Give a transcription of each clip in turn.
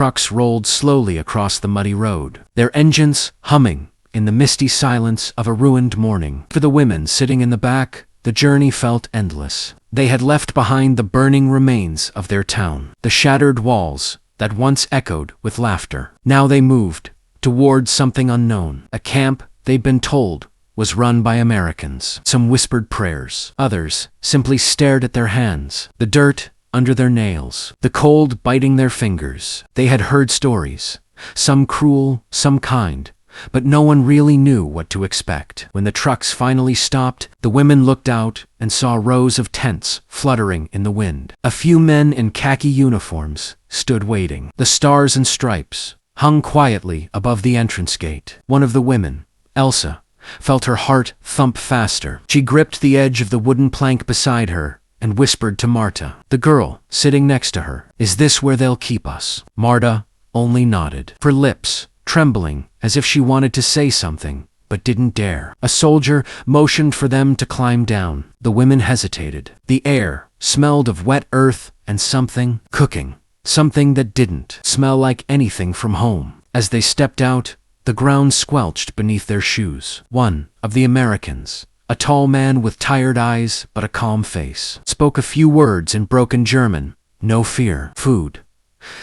Trucks rolled slowly across the muddy road, their engines humming in the misty silence of a ruined morning. For the women sitting in the back, the journey felt endless. They had left behind the burning remains of their town, the shattered walls that once echoed with laughter. Now they moved towards something unknown, a camp they'd been told was run by Americans. Some whispered prayers, others simply stared at their hands, the dirt under their nails, the cold biting their fingers. They had heard stories, some cruel, some kind, but no one really knew what to expect. When the trucks finally stopped, the women looked out and saw rows of tents fluttering in the wind. A few men in khaki uniforms stood waiting. The stars and stripes hung quietly above the entrance gate. One of the women, Elsa, felt her heart thump faster. She gripped the edge of the wooden plank beside her and whispered to Marta, the girl sitting next to her, "Is this where they'll keep us?" Marta only nodded, her lips trembling as if she wanted to say something, but didn't dare. A soldier motioned for them to climb down. The women hesitated. The air smelled of wet earth and something cooking, something that didn't smell like anything from home. As they stepped out, the ground squelched beneath their shoes. One of the Americans, a tall man with tired eyes but a calm face, spoke a few words in broken German. No fear. Food.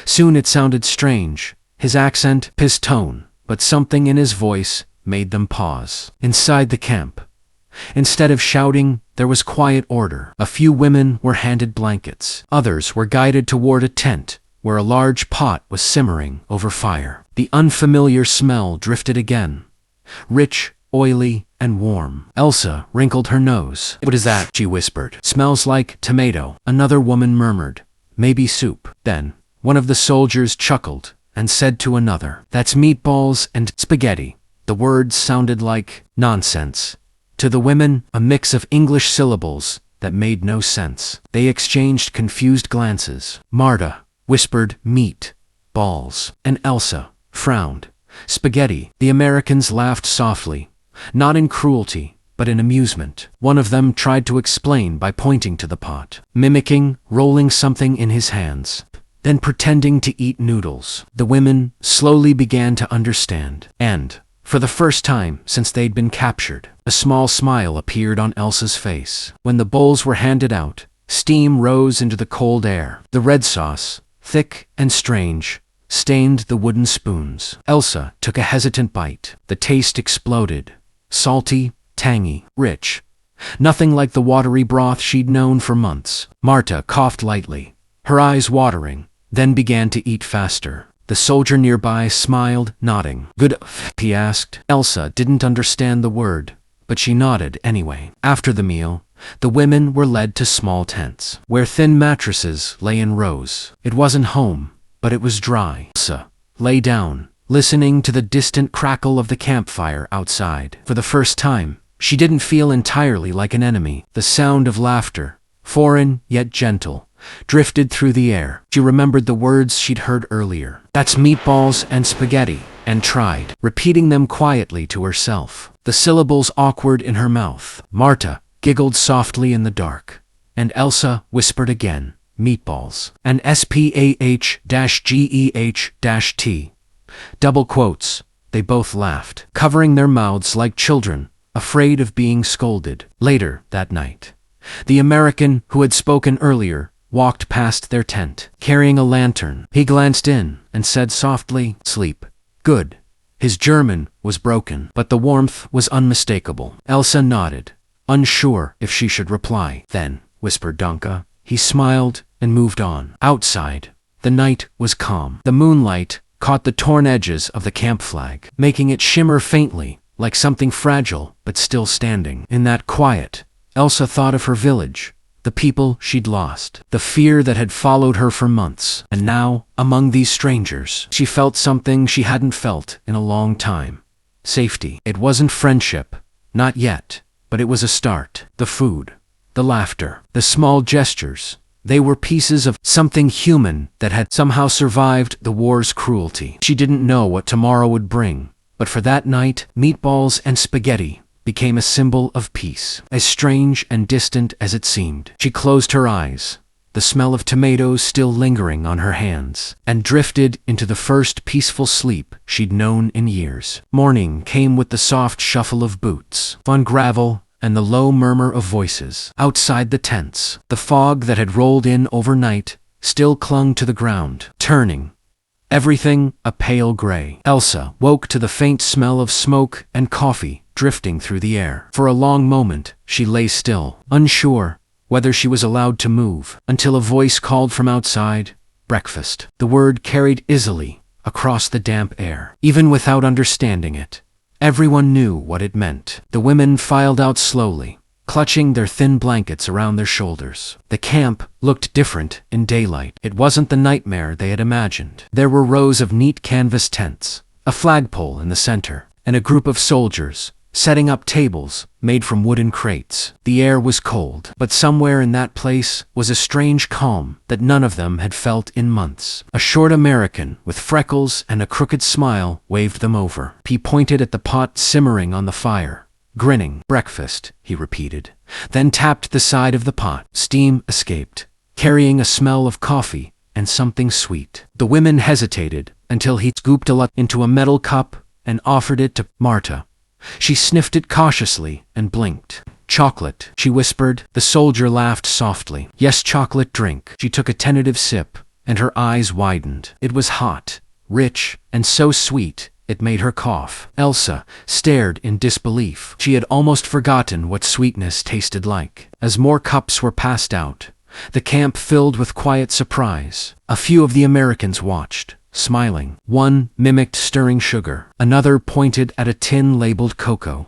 Soon it sounded strange, his accent, his tone, but something in his voice made them pause. Inside the camp, instead of shouting, there was quiet order. A few women were handed blankets. Others were guided toward a tent where a large pot was simmering over fire. The unfamiliar smell drifted again, rich, oily, and warm. Elsa wrinkled her nose. "What is that?" she whispered. "Smells like tomato," another woman murmured. "Maybe soup." Then one of the soldiers chuckled and said to another, "That's meatballs and spaghetti." The words sounded like nonsense. To the women, a mix of English syllables that made no sense. They exchanged confused glances. Marta whispered meat, balls, and Elsa frowned. Spaghetti. The Americans laughed softly, not in cruelty, but in amusement. One of them tried to explain by pointing to the pot, mimicking rolling something in his hands, then pretending to eat noodles. The women slowly began to understand, and, for the first time since they'd been captured, a small smile appeared on Elsa's face. When the bowls were handed out, steam rose into the cold air. The red sauce, thick and strange, stained the wooden spoons. Elsa took a hesitant bite. The taste exploded. Salty, tangy, rich. Nothing like the watery broth she'd known for months. Marta coughed lightly, her eyes watering, then began to eat faster. The soldier nearby smiled, nodding. "Good," he asked. Elsa didn't understand the word, but she nodded anyway. After the meal, the women were led to small tents, where thin mattresses lay in rows. It wasn't home, but it was dry. Elsa lay down, listening to the distant crackle of the campfire outside. For the first time, she didn't feel entirely like an enemy. The sound of laughter, foreign yet gentle, drifted through the air. She remembered the words she'd heard earlier. "That's meatballs and spaghetti," and tried repeating them quietly to herself, the syllables awkward in her mouth. Marta giggled softly in the dark, and Elsa whispered again, "Meatballs." And SPAH-GEH-T. Double quotes. They both laughed, covering their mouths like children, afraid of being scolded. Later that night, the American who had spoken earlier walked past their tent, carrying a lantern. He glanced in and said softly, "Sleep. Good." His German was broken, but the warmth was unmistakable. Elsa nodded, unsure if she should reply. "Then," whispered Danka. He smiled and moved on. Outside, the night was calm. The moonlight caught the torn edges of the camp flag, making it shimmer faintly, like something fragile but still standing. In that quiet, Elsa thought of her village, the people she'd lost, the fear that had followed her for months. And now, among these strangers, she felt something she hadn't felt in a long time. Safety. It wasn't friendship, not yet, but it was a start. The food, the laughter, the small gestures, they were pieces of something human that had somehow survived the war's cruelty. She didn't know what tomorrow would bring, but for that night, meatballs and spaghetti became a symbol of peace, as strange and distant as it seemed. She closed her eyes, the smell of tomatoes still lingering on her hands, and drifted into the first peaceful sleep she'd known in years. Morning came with the soft shuffle of boots on gravel and the low murmur of voices outside the tents. The fog that had rolled in overnight still clung to the ground, turning everything a pale gray. Elsa woke to the faint smell of smoke and coffee drifting through the air. For a long moment, she lay still, unsure whether she was allowed to move, until a voice called from outside, "Breakfast." The word carried easily across the damp air. Even without understanding it, everyone knew what it meant. The women filed out slowly, clutching their thin blankets around their shoulders. The camp looked different in daylight. It wasn't the nightmare they had imagined. There were rows of neat canvas tents, a flagpole in the center, and a group of soldiers setting up tables made from wooden crates. The air was cold, but somewhere in that place was a strange calm that none of them had felt in months. A short American with freckles and a crooked smile waved them over. He pointed at the pot simmering on the fire. Grinning. "Breakfast," he repeated, then tapped the side of the pot. Steam escaped, carrying a smell of coffee and something sweet. The women hesitated until he scooped a lot into a metal cup and offered it to Marta. She sniffed it cautiously and blinked. "Chocolate," she whispered. The soldier laughed softly. "Yes, chocolate drink." She took a tentative sip, and her eyes widened. It was hot, rich, and so sweet it made her cough. Elsa stared in disbelief. She had almost forgotten what sweetness tasted like. As more cups were passed out, the camp filled with quiet surprise. A few of the Americans watched, smiling. One mimicked stirring sugar. Another pointed at a tin labeled cocoa.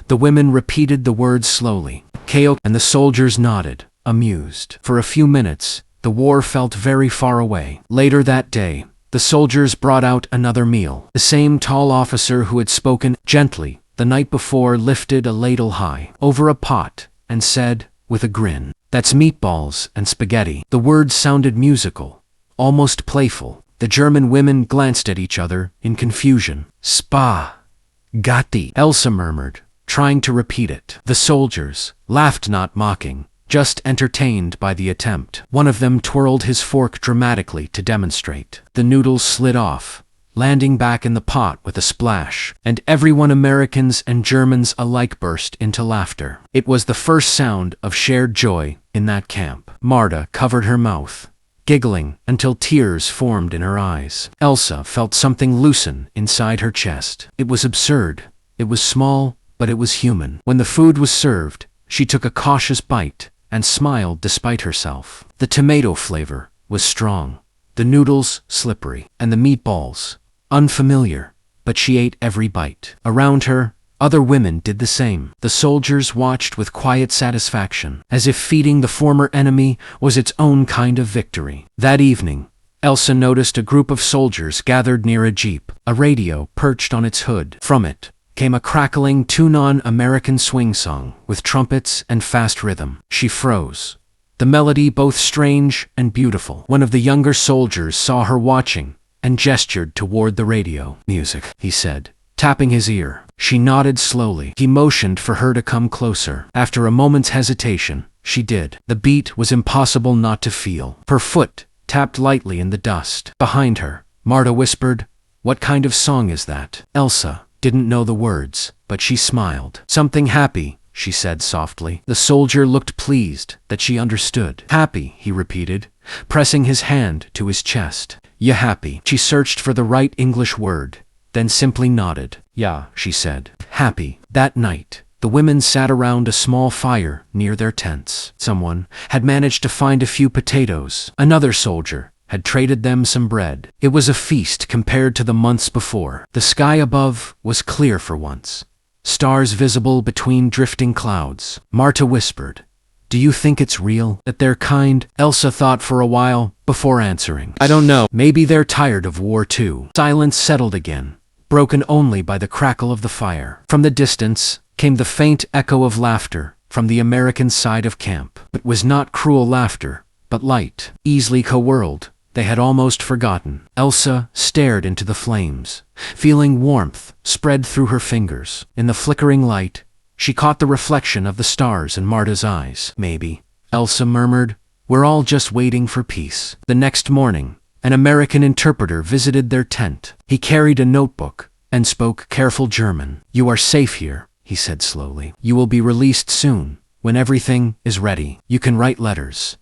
The women repeated the words slowly. "Ko," and the soldiers nodded, amused. For a few minutes, the war felt very far away. Later that day, the soldiers brought out another meal. The same tall officer who had spoken gently the night before lifted a ladle high over a pot and said, with a grin, "That's meatballs and spaghetti." The words sounded musical, almost playful. The German women glanced at each other in confusion. "Spaghetti," Elsa murmured, trying to repeat it. The soldiers laughed, not mocking, just entertained by the attempt. One of them twirled his fork dramatically to demonstrate. The noodles slid off, landing back in the pot with a splash, and everyone, Americans and Germans alike, burst into laughter. It was the first sound of shared joy in that camp. Marta covered her mouth, giggling until tears formed in her eyes. Elsa felt something loosen inside her chest. It was absurd. It was small, but it was human. When the food was served, she took a cautious bite and smiled despite herself. The tomato flavor was strong, the noodles slippery, and the meatballs unfamiliar, but she ate every bite. Around her, other women did the same. The soldiers watched with quiet satisfaction, as if feeding the former enemy was its own kind of victory. That evening, Elsa noticed a group of soldiers gathered near a jeep, a radio perched on its hood. From it came a crackling two-non-American swing song with trumpets and fast rhythm. She froze, the melody both strange and beautiful. One of the younger soldiers saw her watching and gestured toward the radio. "Music," he said, tapping his ear. She nodded slowly. He motioned for her to come closer. After a moment's hesitation, she did. The beat was impossible not to feel. Her foot tapped lightly in the dust. Behind her, Marta whispered, "What kind of song is that?" Elsa didn't know the words, but she smiled. "Something happy," she said softly. The soldier looked pleased that she understood. "Happy," he repeated, pressing his hand to his chest. "Ya happy?" She searched for the right English word, then simply nodded. "Yeah," she said. "Happy." That night, the women sat around a small fire near their tents. Someone had managed to find a few potatoes. Another soldier had traded them some bread. It was a feast compared to the months before. The sky above was clear for once, stars visible between drifting clouds. Marta whispered, "Do you think it's real? That they're kind?" Elsa thought for a while before answering. "I don't know. Maybe they're tired of war too." Silence settled again, broken only by the crackle of the fire. From the distance came the faint echo of laughter from the American side of camp. It was not cruel laughter, but light, easily co-whirled. They had almost forgotten. Elsa stared into the flames, feeling warmth spread through her fingers. In the flickering light, she caught the reflection of the stars in Marta's eyes. "Maybe," Elsa murmured, We're all just waiting for peace." The next morning, an American interpreter visited their tent. He carried a notebook and spoke careful German. "You are safe here," he said slowly. "You will be released soon, when everything is ready. You can write letters."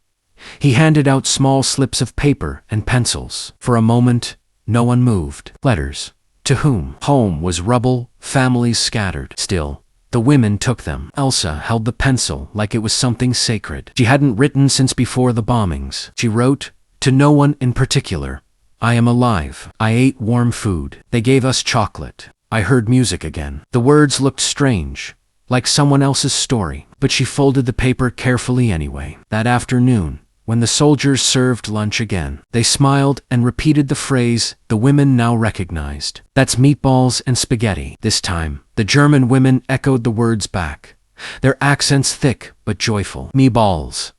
He handed out small slips of paper and pencils. For a moment, no one moved. Letters. To whom? Home was rubble, families scattered. Still, the women took them. Elsa held the pencil like it was something sacred. She hadn't written since before the bombings. She wrote, "To no one in particular. I am alive. I ate warm food. They gave us chocolate. I heard music again." The words looked strange, like someone else's story, but she folded the paper carefully anyway. That afternoon, when the soldiers served lunch again, they smiled and repeated the phrase the women now recognized. "That's meatballs and spaghetti." This time, the German women echoed the words back, their accents thick but joyful. "Meatballs."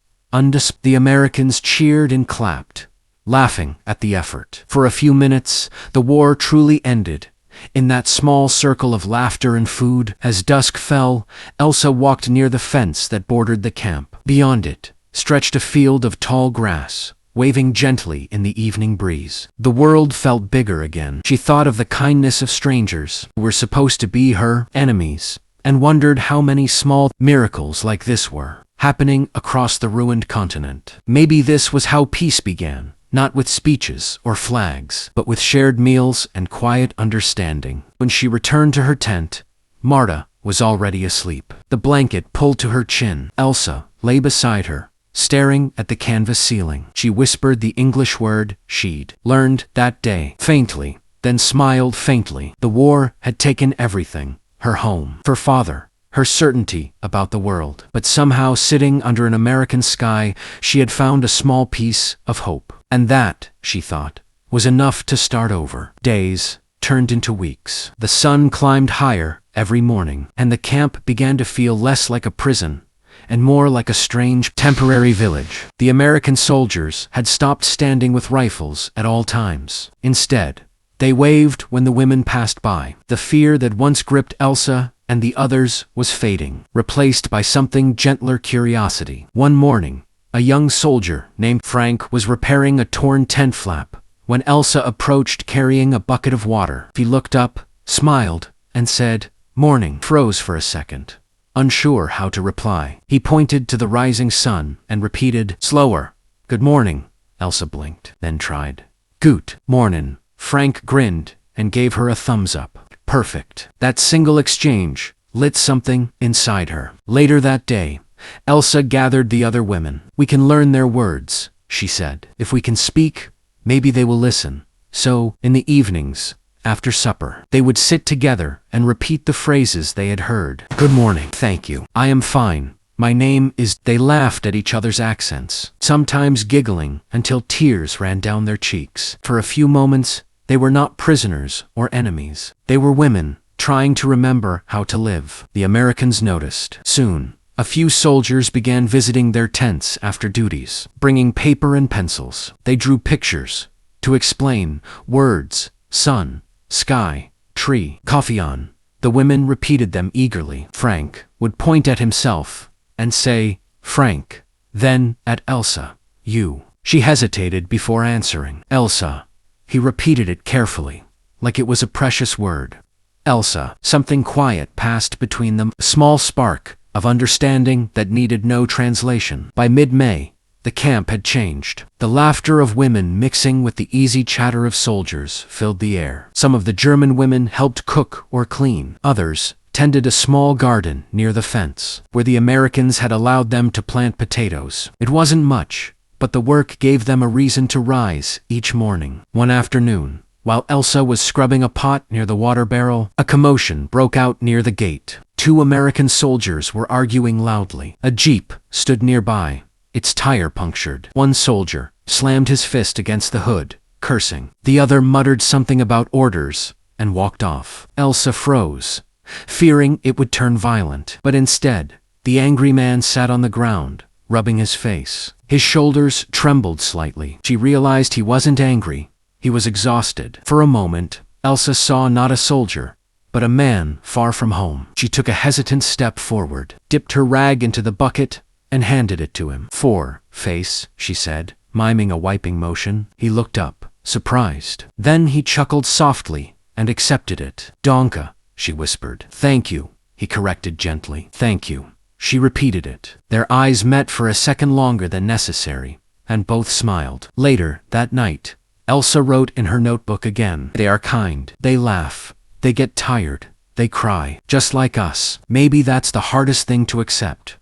The Americans cheered and clapped, laughing at the effort. For a few minutes, the war truly ended. In that small circle of laughter and food, as dusk fell, Elsa walked near the fence that bordered the camp. Beyond it stretched a field of tall grass, waving gently in the evening breeze. The world felt bigger again. She thought of the kindness of strangers who were supposed to be her enemies, and wondered how many small miracles like this were happening across the ruined continent. Maybe this was how peace began, not with speeches or flags, but with shared meals and quiet understanding. When she returned to her tent, Marta was already asleep. The blanket pulled to her chin. Elsa lay beside her, staring at the canvas ceiling. She whispered the English word she'd learned that day, faintly, then smiled faintly. The war had taken everything, her home, her father, her certainty about the world. But somehow, sitting under an American sky, she had found a small piece of hope. And that, she thought, was enough to start over. Days turned into weeks. The sun climbed higher every morning, and the camp began to feel less like a prison and more like a strange, temporary village. The American soldiers had stopped standing with rifles at all times. Instead, they waved when the women passed by. The fear that once gripped Elsa and the others was fading, replaced by something gentler curiosity. One morning, a young soldier named Frank was repairing a torn tent flap when Elsa approached carrying a bucket of water. He looked up, smiled, and said, "Morning." Froze for a second, unsure how to reply. He pointed to the rising sun and repeated, "Slower." "Good morning." Elsa blinked, then tried. "Gut mornin'." Frank grinned and gave her a thumbs up. Perfect. That single exchange lit something inside her. Later that day, Elsa gathered the other women. "We can learn their words," she said. "If we can speak, maybe they will listen." So, in the evenings, after supper, they would sit together and repeat the phrases they had heard. "Good morning." "Thank you." "I am fine. My name is..." They laughed at each other's accents, sometimes giggling until tears ran down their cheeks. For a few moments, they were not prisoners or enemies. They were women, trying to remember how to live. The Americans noticed. Soon, a few soldiers began visiting their tents after duties, bringing paper and pencils. They drew pictures to explain words: sun, sky, tree, coffee on. The women repeated them eagerly. Frank would point at himself and say, "Frank," then at Elsa, "You." She hesitated before answering. "Elsa." He repeated it carefully, like it was a precious word. "Elsa." Something quiet passed between them, a small spark of understanding that needed no translation. By mid-May, the camp had changed. The laughter of women mixing with the easy chatter of soldiers filled the air. Some of the German women helped cook or clean. Others tended a small garden near the fence, where the Americans had allowed them to plant potatoes. It wasn't much, but the work gave them a reason to rise each morning. One afternoon, while Elsa was scrubbing a pot near the water barrel, a commotion broke out near the gate. Two American soldiers were arguing loudly. A jeep stood nearby, its tire punctured. One soldier slammed his fist against the hood, cursing. The other muttered something about orders and walked off. Elsa froze, fearing it would turn violent. But instead, the angry man sat on the ground, rubbing his face. His shoulders trembled slightly. She realized he wasn't angry. He was exhausted. For a moment, Elsa saw not a soldier, but a man far from home. She took a hesitant step forward, dipped her rag into the bucket, and handed it to him. "For face," she said, miming a wiping motion. He looked up, surprised. Then he chuckled softly and accepted it. "Donka," she whispered. "Thank you," he corrected gently. "Thank you." She repeated it. Their eyes met for a second longer than necessary, and both smiled. Later, that night, Elsa wrote in her notebook again. "They are kind. They laugh. They get tired. They cry. Just like us. Maybe that's the hardest thing to accept.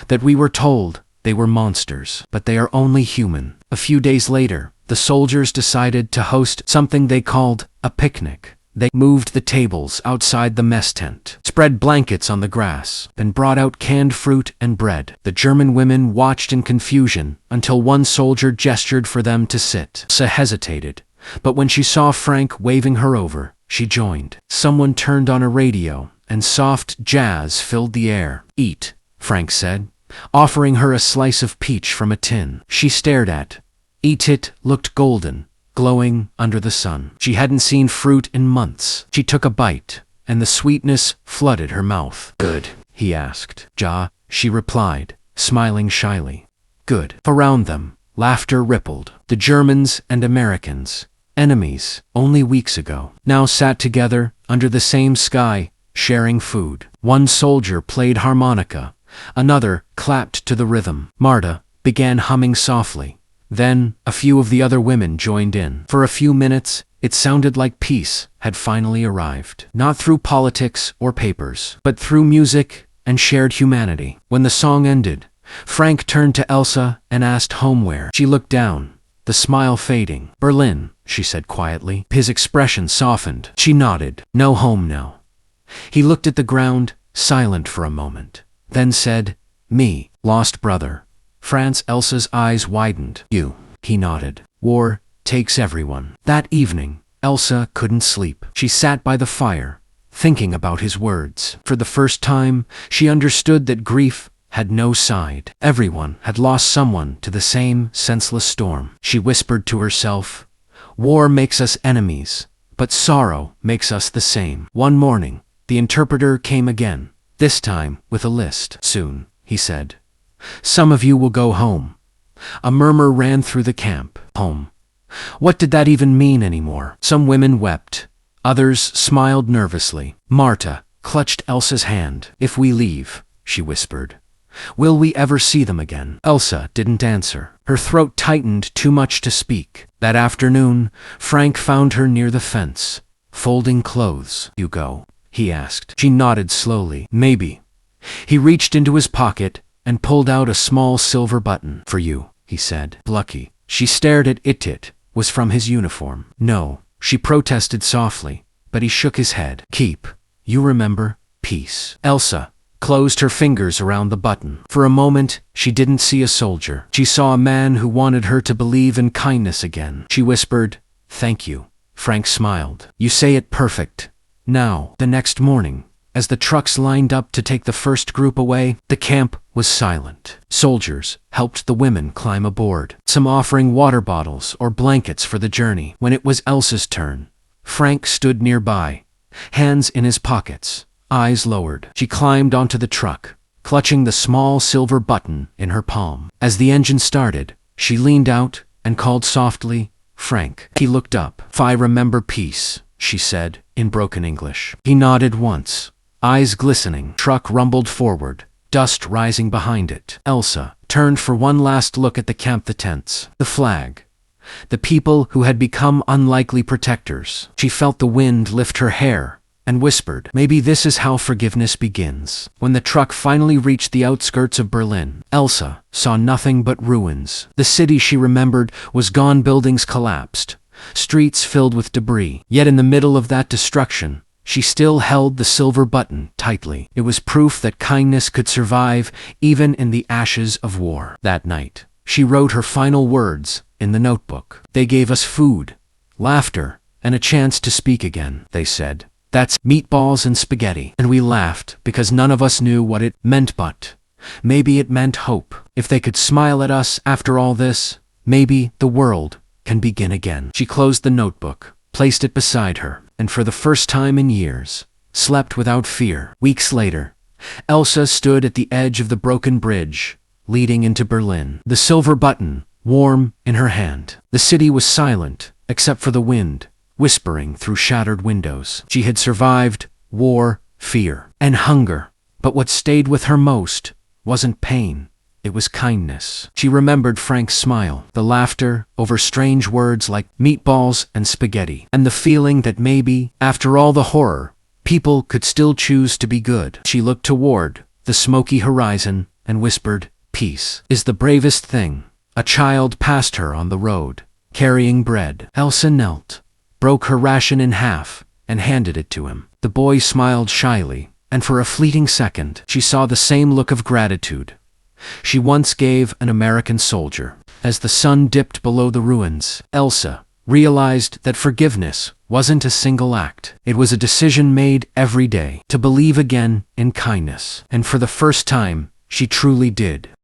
That we were told they were monsters, but they are only human." A few days later, the soldiers decided to host something they called a picnic. They moved the tables outside the mess tent, spread blankets on the grass, and brought out canned fruit and bread. The German women watched in confusion until one soldier gestured for them to sit. Elsa hesitated, but when she saw Frank waving her over, she joined. Someone turned on a radio, and soft jazz filled the air. "Eat," Frank said, offering her a slice of peach from a tin. She stared at it looked golden, glowing under the sun. She hadn't seen fruit in months. She took a bite, and the sweetness flooded her mouth. "Good?" he asked. "Ja," she replied, smiling shyly. "Good." Around them, laughter rippled. The Germans and Americans, enemies only weeks ago, now sat together under the same sky, sharing food. One soldier played harmonica, another clapped to the rhythm. Marta began humming softly. Then, a few of the other women joined in. For a few minutes, it sounded like peace had finally arrived. Not through politics or papers, but through music and shared humanity. When the song ended, Frank turned to Elsa and asked homewhere. She looked down, the smile fading. "Berlin," she said quietly. His expression softened. She nodded. "No home now." He looked at the ground, silent for a moment, then said, "Me, lost brother." France. Elsa's eyes widened. "You," he nodded. "War takes everyone." That evening, Elsa couldn't sleep. She sat by the fire, thinking about his words. For the first time, she understood that grief had no side. Everyone had lost someone to the same senseless storm. She whispered to herself, "War makes us enemies, but sorrow makes us the same." One morning, the interpreter came again, this time with a list. "Soon," he said, "some of you will go home." A murmur ran through the camp. Home. What did that even mean anymore? Some women wept. Others smiled nervously. Marta clutched Elsa's hand. "If we leave," she whispered, "will we ever see them again?" Elsa didn't answer. Her throat tightened too much to speak. That afternoon, Frank found her near the fence, folding clothes. "You go?" he asked. She nodded slowly. "Maybe." He reached into his pocket and pulled out a small silver button. "For you," he said. "Lucky." She stared at it. It was from his uniform. "No," she protested softly, but he shook his head. "Keep. You remember, peace." Elsa closed her fingers around the button. For a moment, she didn't see a soldier. She saw a man who wanted her to believe in kindness again. She whispered, "Thank you." Frank smiled. "You say it perfect." Now, the next morning, as the trucks lined up to take the first group away, the camp was silent. Soldiers helped the women climb aboard, some offering water bottles or blankets for the journey. When it was Elsa's turn, Frank stood nearby, hands in his pockets, eyes lowered. She climbed onto the truck, clutching the small silver button in her palm. As the engine started, she leaned out and called softly, "Frank." He looked up. "I remember peace," she said, in broken English. He nodded once, eyes glistening. Truck rumbled forward, dust rising behind it. Elsa turned for one last look at the camp, the tents, the flag, the people who had become unlikely protectors. She felt the wind lift her hair and whispered, "Maybe this is how forgiveness begins." When the truck finally reached the outskirts of Berlin, Elsa saw nothing but ruins. The city she remembered was gone, buildings collapsed, streets filled with debris. Yet in the middle of that destruction, she still held the silver button tightly. It was proof that kindness could survive even in the ashes of war. That night, she wrote her final words in the notebook. "They gave us food, laughter, and a chance to speak again," they said. "That's meatballs and spaghetti." And we laughed because none of us knew what it meant, but maybe it meant hope. If they could smile at us after all this, maybe the world can begin again. She closed the notebook, placed it beside her, and for the first time in years, slept without fear. Weeks later, Elsa stood at the edge of the broken bridge, leading into Berlin. The silver button, warm in her hand. The city was silent, except for the wind, whispering through shattered windows. She had survived war, fear, and hunger. But what stayed with her most wasn't pain. It was kindness. She remembered Frank's smile, the laughter over strange words like meatballs and spaghetti, and the feeling that maybe, after all the horror, people could still choose to be good. She looked toward the smoky horizon and whispered, "Peace is the bravest thing." A child passed her on the road, carrying bread. Elsa knelt, broke her ration in half, and handed it to him. The boy smiled shyly, and for a fleeting second, she saw the same look of gratitude she once gave an American soldier. As the sun dipped below the ruins, Elsa realized that forgiveness wasn't a single act. It was a decision made every day to believe again in kindness. And for the first time, she truly did.